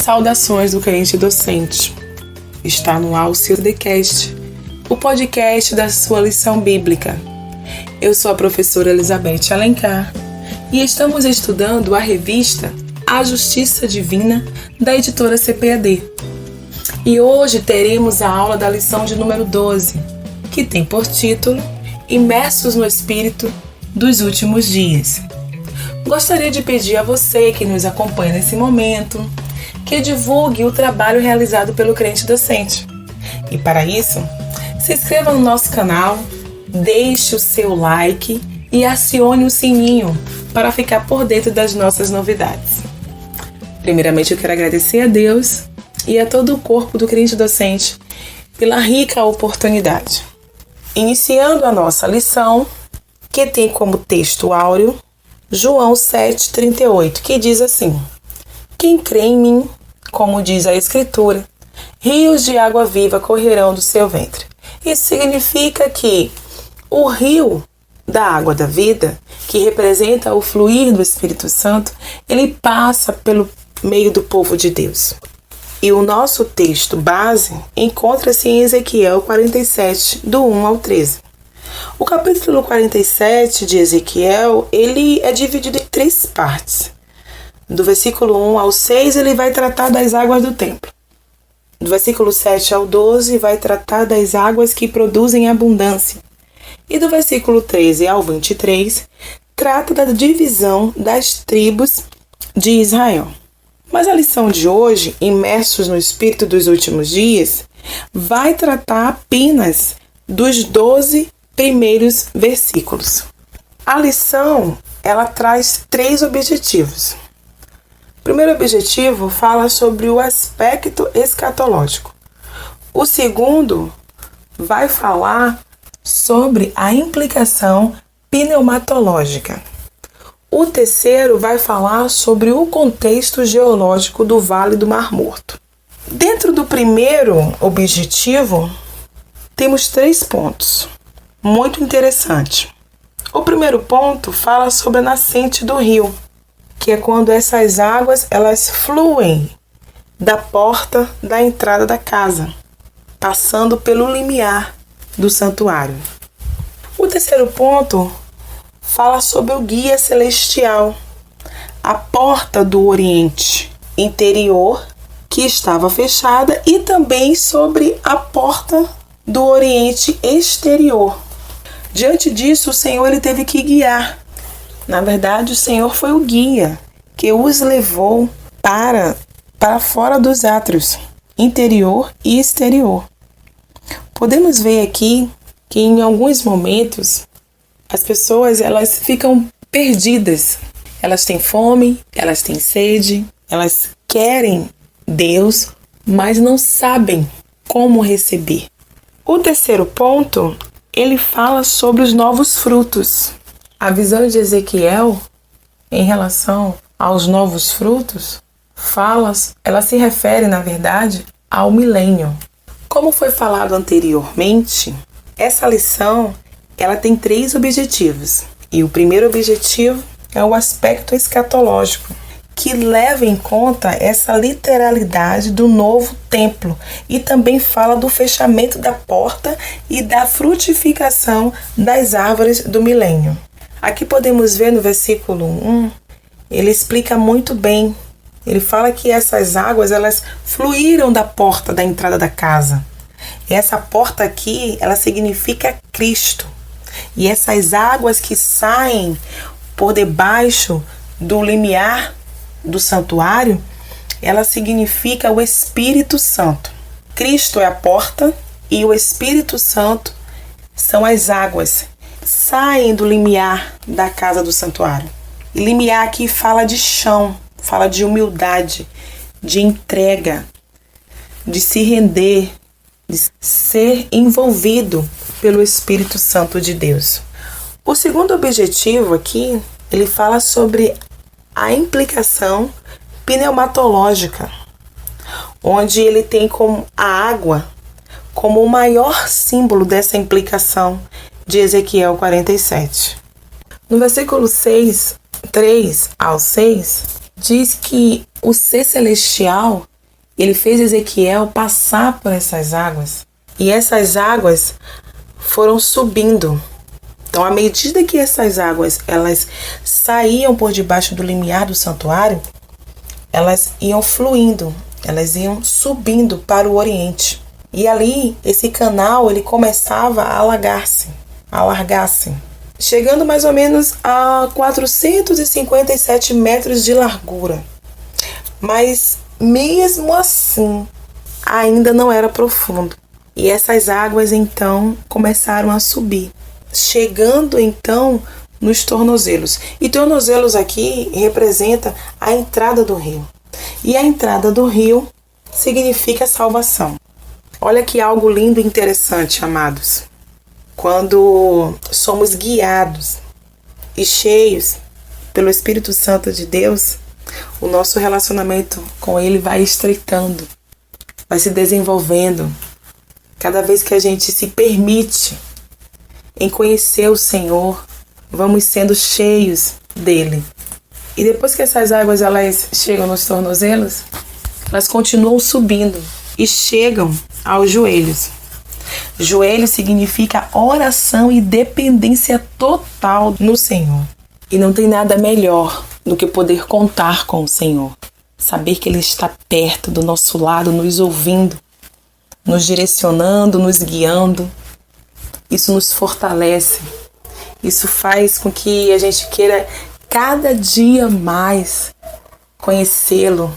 Saudações do crente docente. Está no ar o seu TheCast, o podcast da sua lição bíblica. Eu sou a professora Elizabeth Alencar e estamos estudando a revista A Justiça Divina da editora CPAD. E hoje teremos a aula da lição de número 12, que tem por título Imersos no Espírito dos Últimos Dias. Gostaria de pedir a você que nos acompanha nesse momento que divulgue o trabalho realizado pelo crente docente. E para isso, se inscreva no nosso canal, deixe o seu like e acione o sininho para ficar por dentro das nossas novidades. Primeiramente, eu quero agradecer a Deus e a todo o corpo do crente docente pela rica oportunidade. Iniciando a nossa lição, que tem como texto áureo João 7,38, que diz assim: quem crê em mim, como diz a Escritura, rios de água viva correrão do seu ventre. Isso significa que o rio da água da vida, que representa o fluir do Espírito Santo, ele passa pelo meio do povo de Deus. E o nosso texto base encontra-se em Ezequiel 47, do 1 ao 13. O capítulo 47 de Ezequiel, ele é dividido em 3 partes. Do versículo 1 ao 6, ele vai tratar das águas do templo. Do versículo 7 ao 12, vai tratar das águas que produzem abundância. E do versículo 13 ao 23, trata da divisão das tribos de Israel. Mas a lição de hoje, Imersos no Espírito dos Últimos Dias, vai tratar apenas dos 12 primeiros versículos. A lição, ela traz 3 objetivos. O primeiro objetivo fala sobre o aspecto escatológico. O segundo vai falar sobre a implicação pneumatológica. O terceiro vai falar sobre o contexto geológico do Vale do Mar Morto. Dentro do primeiro objetivo, temos 3 pontos muito interessantes. O primeiro ponto fala sobre a nascente do rio, que é quando essas águas elas fluem da porta da entrada da casa, passando pelo limiar do santuário. O terceiro ponto fala sobre o guia celestial, a porta do Oriente interior que estava fechada e também sobre a porta do Oriente exterior. Diante disso, o Senhor ele teve que guiar. Na verdade, o Senhor foi o guia que os levou para fora dos átrios, interior e exterior. Podemos ver aqui que em alguns momentos as pessoas elas ficam perdidas. Elas têm fome, elas têm sede, elas querem Deus, mas não sabem como receber. O terceiro ponto, ele fala sobre os novos frutos. A visão de Ezequiel em relação aos novos frutos ela se refere, na verdade, ao milênio. Como foi falado anteriormente, essa lição ela tem 3 objetivos. E o primeiro objetivo é o aspecto escatológico, que leva em conta essa literalidade do novo templo e também fala do fechamento da porta e da frutificação das árvores do milênio. Aqui podemos ver no versículo 1, ele explica muito bem. Ele fala que essas águas elas fluíram da porta da entrada da casa. E essa porta aqui, ela significa Cristo. E essas águas que saem por debaixo do limiar do santuário, ela significa o Espírito Santo. Cristo é a porta e o Espírito Santo são as águas. Saem do limiar da casa do santuário. E limiar aqui fala de chão, fala de humildade, de entrega, de se render, de ser envolvido pelo Espírito Santo de Deus. O segundo objetivo aqui, ele fala sobre a implicação pneumatológica, onde ele tem como a água como o maior símbolo dessa implicação de Ezequiel 47. No versículo 6, 3 ao 6, diz que o ser celestial Ele fez Ezequiel passar por essas águas. E essas águas foram subindo. Então, à medida que essas águas elas saíam por debaixo do limiar do santuário, elas iam fluindo, elas iam subindo para o Oriente. E ali, esse canal, ele começava a alargar-se, chegando mais ou menos a 457 metros de largura. Mas, mesmo assim, ainda não era profundo. E essas águas, então, começaram a subir, chegando, então, nos tornozelos. E tornozelos aqui representa a entrada do rio. E a entrada do rio significa salvação. Olha que algo lindo e interessante, amados. Quando somos guiados e cheios pelo Espírito Santo de Deus, o nosso relacionamento com Ele vai estreitando, vai se desenvolvendo. Cada vez que a gente se permite em conhecer o Senhor, vamos sendo cheios dele. E depois que essas águas elas chegam nos tornozelos, elas continuam subindo e chegam aos joelhos. Joelho significa oração e dependência total no Senhor. E não tem nada melhor do que poder contar com o Senhor. Saber que Ele está perto, do nosso lado, nos ouvindo, nos direcionando, nos guiando. Isso nos fortalece. Isso faz com que a gente queira cada dia mais conhecê-lo,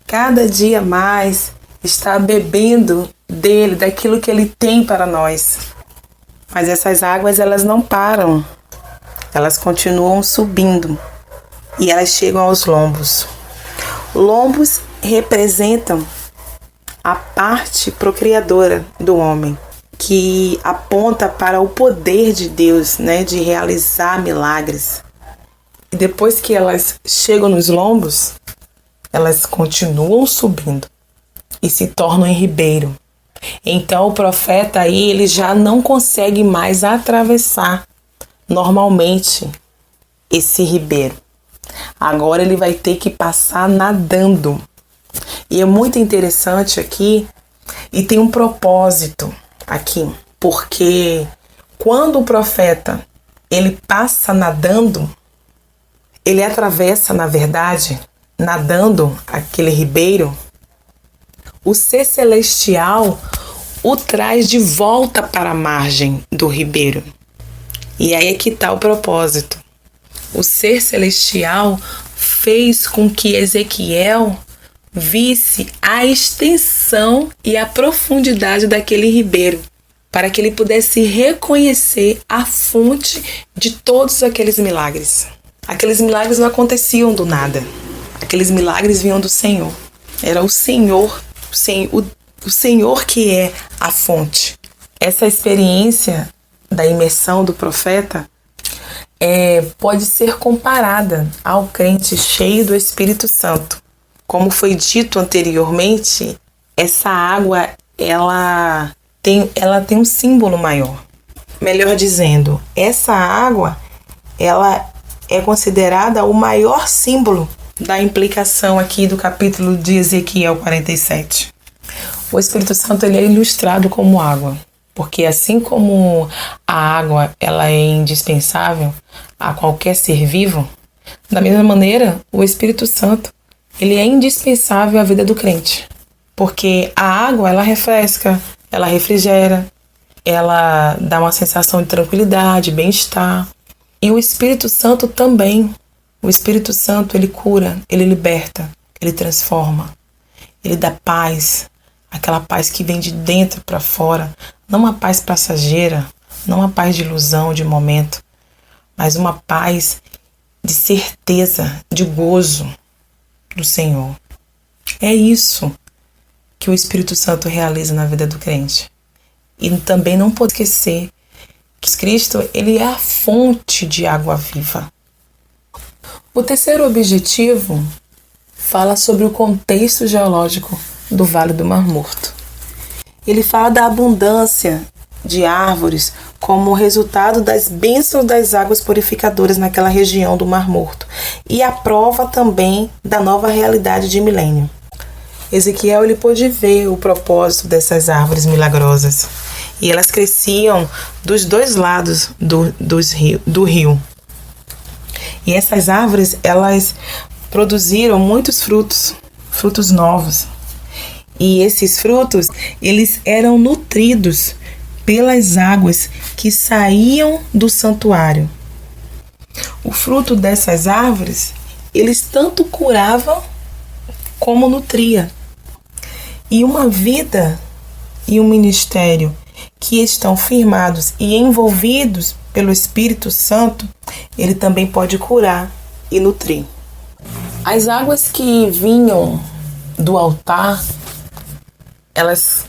cada dia mais estar bebendo dele, daquilo que ele tem para nós. Mas essas águas, elas não param, elas continuam subindo e elas chegam aos lombos. Lombos representam a parte procriadora do homem, que aponta para o poder de Deus, né, de realizar milagres. E depois que elas chegam nos lombos, elas continuam subindo e se tornam em ribeiro. Então o profeta aí, ele já não consegue mais atravessar normalmente esse ribeiro. Agora ele vai ter que passar nadando. E é muito interessante aqui, e tem um propósito aqui, porque quando o profeta ele passa nadando, ele atravessa, na verdade, nadando aquele ribeiro, o ser celestial o traz de volta para a margem do ribeiro. E aí é que está o propósito. O ser celestial fez com que Ezequiel visse a extensão e a profundidade daquele ribeiro, para que ele pudesse reconhecer a fonte de todos aqueles milagres. Aqueles milagres não aconteciam do nada. Aqueles milagres vinham do Senhor. Era o Senhor, o Senhor que é a fonte. Essa experiência da imersão do profeta pode ser comparada ao crente cheio do Espírito Santo. Como foi dito anteriormente, essa água ela tem um símbolo maior. Melhor dizendo, essa água ela é considerada o maior símbolo da implicação aqui do capítulo de Ezequiel 47. O Espírito Santo ele é ilustrado como água, porque assim como a água ela é indispensável a qualquer ser vivo, da mesma maneira o Espírito Santo ele é indispensável à vida do crente, porque a água ela refresca, ela refrigera, ela dá uma sensação de tranquilidade, bem-estar. E o Espírito Santo também. O Espírito Santo ele cura, ele liberta, ele transforma, ele dá paz, aquela paz que vem de dentro para fora, não uma paz passageira, não uma paz de ilusão, de momento, mas uma paz de certeza, de gozo do Senhor. É isso que o Espírito Santo realiza na vida do crente. E também não pode esquecer que Cristo ele é a fonte de água viva. O terceiro objetivo fala sobre o contexto geológico do Vale do Mar Morto. Ele fala da abundância de árvores como resultado das bênçãos das águas purificadoras naquela região do Mar Morto e a prova também da nova realidade de milênio. Ezequiel ele pôde ver o propósito dessas árvores milagrosas. E elas cresciam dos dois lados do rio. E essas árvores, elas produziram muitos frutos novos. E esses frutos, eles eram nutridos pelas águas que saíam do santuário. O fruto dessas árvores, eles tanto curavam como nutria. E uma vida e um ministério que estão firmados e envolvidos pelo Espírito Santo, ele também pode curar e nutrir. As águas que vinham do altar, elas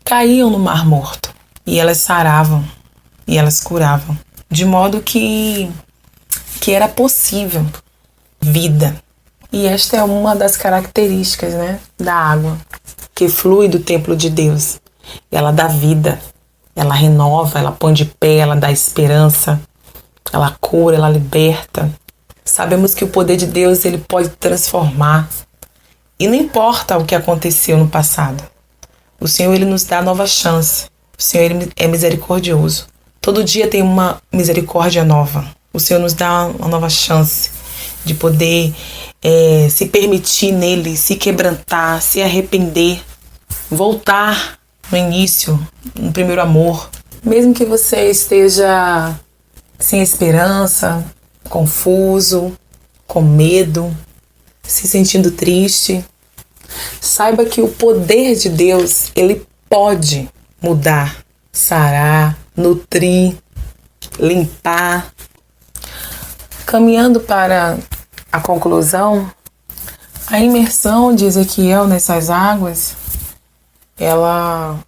caíam no Mar Morto e elas saravam e elas curavam, de modo que era possível vida. E esta é uma das características, da água que flui do templo de Deus. Ela dá vida, ela renova, ela põe de pé, ela dá esperança, ela cura, ela liberta. Sabemos que o poder de Deus ele pode transformar. E não importa o que aconteceu no passado. O Senhor ele nos dá nova chance. O Senhor ele é misericordioso. Todo dia tem uma misericórdia nova. O Senhor nos dá uma nova chance de poder se permitir nele, se quebrantar, se arrepender, voltar no início, no primeiro amor. Mesmo que você esteja sem esperança, confuso, com medo, se sentindo triste, saiba que o poder de Deus, ele pode mudar, sarar, nutrir, limpar. Caminhando para a conclusão, a imersão de Ezequiel nessas águas, ela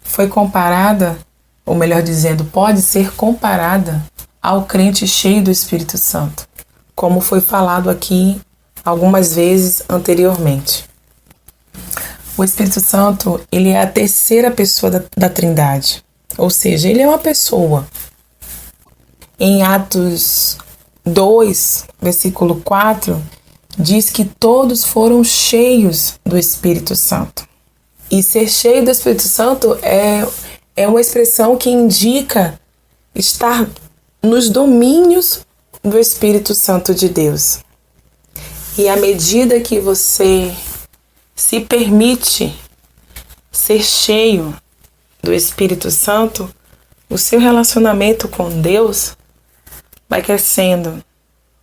foi comparada, ou melhor dizendo, pode ser comparada ao crente cheio do Espírito Santo, como foi falado aqui algumas vezes anteriormente. O Espírito Santo, ele é a terceira pessoa da Trindade, ou seja, ele é uma pessoa. Em Atos 2, versículo 4, diz que todos foram cheios do Espírito Santo. E ser cheio do Espírito Santo é uma expressão que indica estar nos domínios do Espírito Santo de Deus. E à medida que você se permite ser cheio do Espírito Santo, o seu relacionamento com Deus vai crescendo,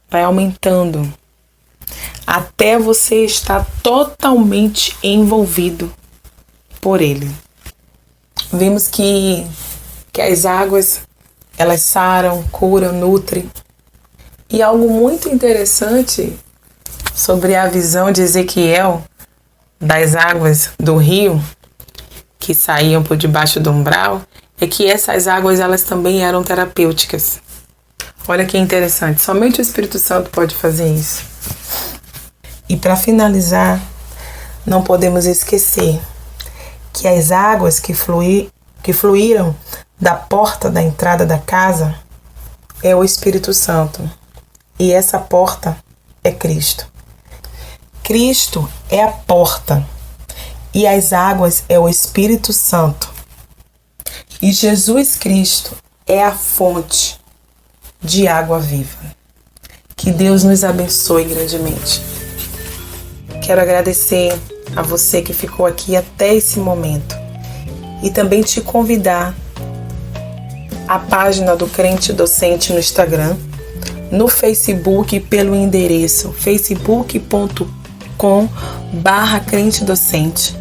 vai aumentando, até você estar totalmente envolvido por Ele. Vimos que as águas, elas saram, curam, nutrem. E algo muito interessante sobre a visão de Ezequiel das águas do rio que saíam por debaixo do umbral é que essas águas, elas também eram terapêuticas. Olha que interessante, somente o Espírito Santo pode fazer isso. E para finalizar, não podemos esquecer que as águas que fluíram da porta da entrada da casa é o Espírito Santo. E essa porta é Cristo. Cristo é a porta e as águas é o Espírito Santo. E Jesus Cristo é a fonte de água viva. Que Deus nos abençoe grandemente. Quero agradecer a você que ficou aqui até esse momento e também te convidar à página do Crente Docente no Instagram, no Facebook pelo endereço facebook.com/Crente Docente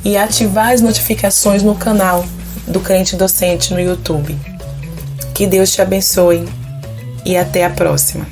e ativar as notificações no canal do Crente Docente no YouTube. Que Deus te abençoe e até a próxima.